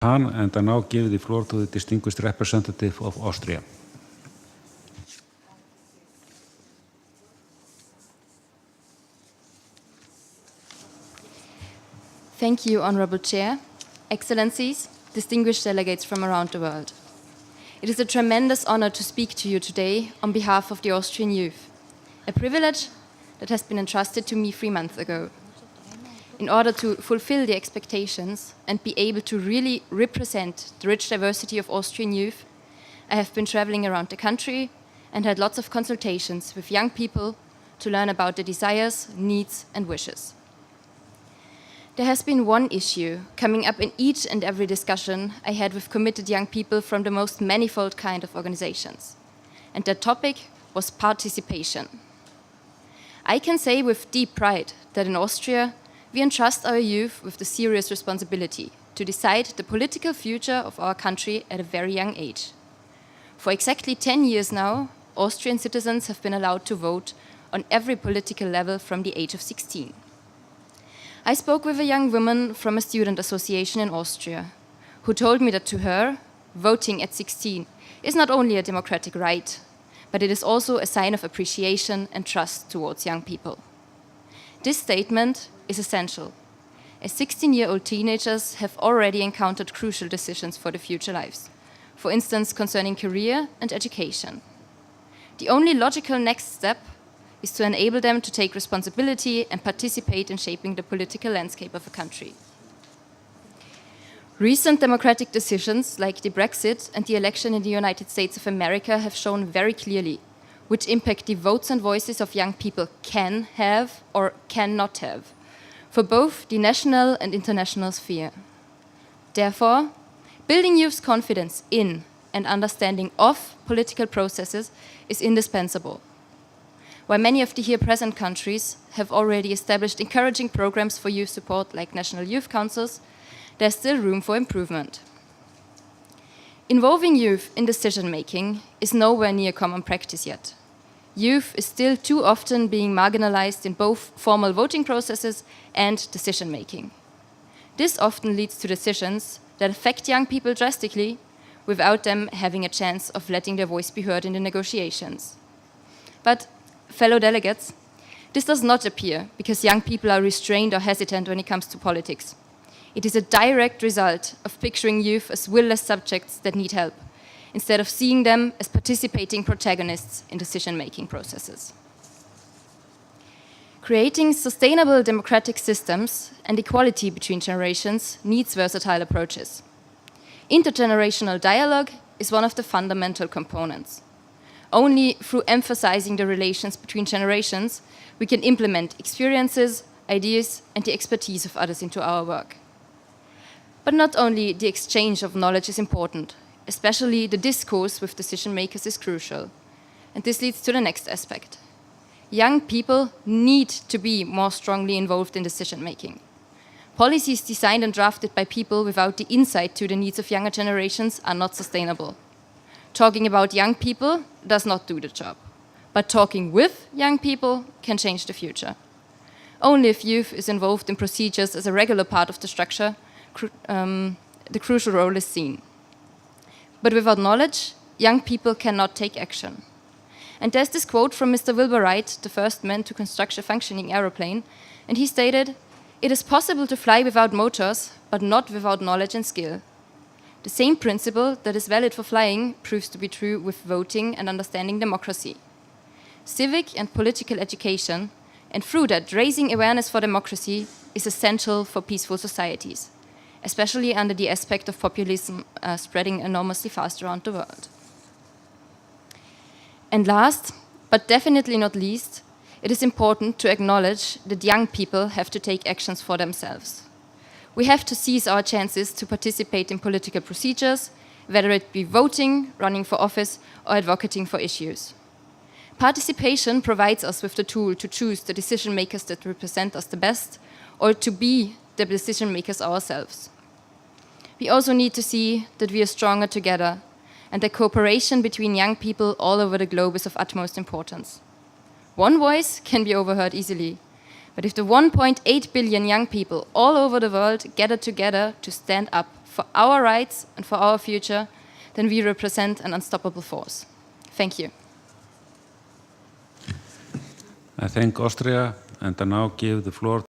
And I now give the floor to the distinguished representative of Austria. Thank you, Honorable Chair, Excellencies, distinguished delegates from around the world. It is a tremendous honor to speak to you today on behalf of the Austrian youth, a privilege that has been entrusted to me 3 months ago. In order to fulfill the expectations and be able to really represent the rich diversity of Austrian youth, I have been traveling around the country and had lots of consultations with young people to learn about their desires, needs, and wishes. There has been one issue coming up in each and every discussion I had with committed young people from the most manifold kind of organizations. And that topic was participation. I can say with deep pride that in Austria, we entrust our youth with the serious responsibility to decide the political future of our country at a very young age. For exactly 10 years now, Austrian citizens have been allowed to vote on every political level from the age of 16. I spoke with a young woman from a student association in Austria who told me that to her, voting at 16 is not only a democratic right, but it is also a sign of appreciation and trust towards young people. This statement is essential, as 16-year-old teenagers have already encountered crucial decisions for their future lives, for instance concerning career and education. The only logical next step is to enable them to take responsibility and participate in shaping the political landscape of a country. Recent democratic decisions like the Brexit and the election in the United States of America have shown very clearly which impact the votes and voices of young people can have or cannot have, for both the national and international sphere. Therefore, building youth's confidence in and understanding of political processes is indispensable. While many of the here present countries have already established encouraging programs for youth support like national youth councils, there's still room for improvement. Involving youth in decision-making is nowhere near common practice yet. Youth is still too often being marginalized in both formal voting processes and decision-making. This often leads to decisions that affect young people drastically without them having a chance of letting their voice be heard in the negotiations. But, fellow delegates, this does not appear because young people are restrained or hesitant when it comes to politics. It is a direct result of picturing youth as will-less subjects that need help, instead of seeing them as participating protagonists in decision-making processes. Creating sustainable democratic systems and equality between generations needs versatile approaches. Intergenerational dialogue is one of the fundamental components. Only through emphasizing the relations between generations, we can implement experiences, ideas, and the expertise of others into our work. But not only the exchange of knowledge is important, especially the discourse with decision makers is crucial. And this leads to the next aspect. Young people need to be more strongly involved in decision making. Policies designed and drafted by people without the insight to the needs of younger generations are not sustainable. Talking about young people does not do the job, but talking with young people can change the future. Only if youth is involved in procedures as a regular part of the structure, the crucial role is seen. But without knowledge, young people cannot take action. And there's this quote from Mr. Wilbur Wright, the first man to construct a functioning aeroplane, and he stated, "It is possible to fly without motors, but not without knowledge and skill." The same principle that is valid for flying proves to be true with voting and understanding democracy. Civic and political education, and through that raising awareness for democracy, is essential for peaceful societies, especially under the aspect of populism spreading enormously fast around the world. And last, but definitely not least, it is important to acknowledge that young people have to take actions for themselves. We have to seize our chances to participate in political procedures, whether it be voting, running for office, or advocating for issues. Participation provides us with the tool to choose the decision makers that represent us the best, or to be the decision makers ourselves. We also need to see that we are stronger together, and that cooperation between young people all over the globe is of utmost importance. One voice can be overheard easily, but if the 1.8 billion young people all over the world gather together to stand up for our rights and for our future, then we represent an unstoppable force. Thank you. I thank Austria, and I now give the floor